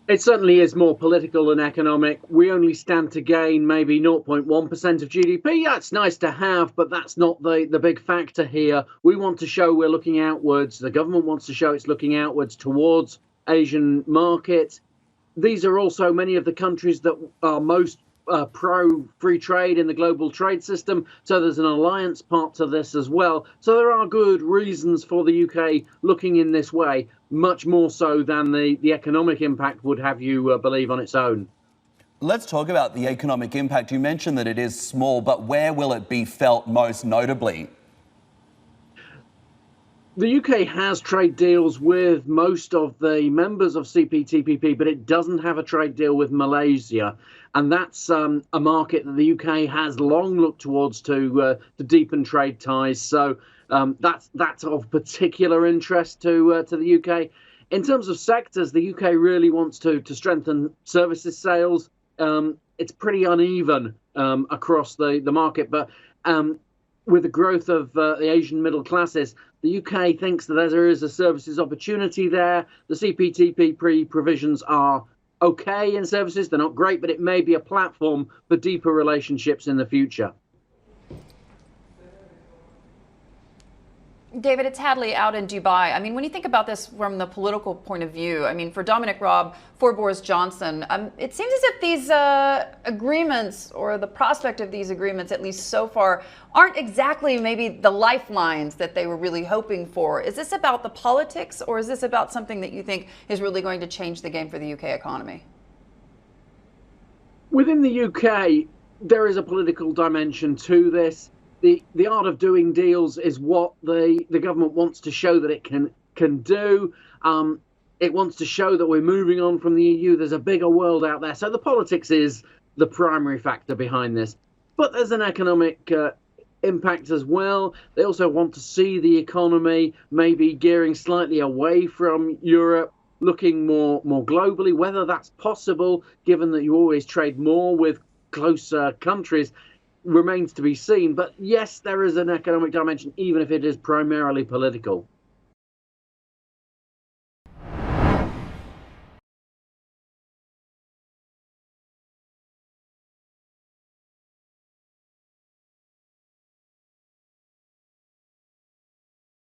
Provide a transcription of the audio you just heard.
It certainly is more political than economic. We only stand to gain maybe 0.1% of GDP. That's nice to have, but that's not the big factor here. We want to show we're looking outwards. The government wants to show it's looking outwards towards Asian markets. These are also many of the countries that are most pro free trade in the global trade system. So there's an alliance part to this as well. So there are good reasons for the UK looking in this way, much more so than the economic impact would have you believe on its own. Let's talk about the economic impact. You mentioned that it is small, but where will it be felt most notably? The UK has trade deals with most of the members of CPTPP, but it doesn't have a trade deal with Malaysia. And that's a market that the UK has long looked towards to deepen trade ties. So that's of particular interest to the UK. In terms of sectors, the UK really wants to strengthen services sales. It's pretty uneven across the market, but with the growth of the Asian middle classes, the UK thinks that there is a services opportunity there. The CPTPP provisions are okay in services. They're not great, but it may be a platform for deeper relationships in the future. David, it's Hadley out in Dubai. I mean, when you think about this from the political point of view, I mean, for Dominic Raab, for Boris Johnson, it seems as if these agreements, or the prospect of these agreements, at least so far, aren't exactly maybe the lifelines that they were really hoping for. Is this about the politics, or is this about something that you think is really going to change the game for the UK economy? Within the UK, there is a political dimension to this. The art of doing deals is what the government wants to show that it can do. It wants to show that we're moving on from the EU. There's a bigger world out there. So the politics is the primary factor behind this. But there's an economic impact as well. They also want to see the economy maybe gearing slightly away from Europe, looking more globally. Whether that's possible, given that you always trade more with closer countries, remains to be seen. But yes, there is an economic dimension, even if it is primarily political.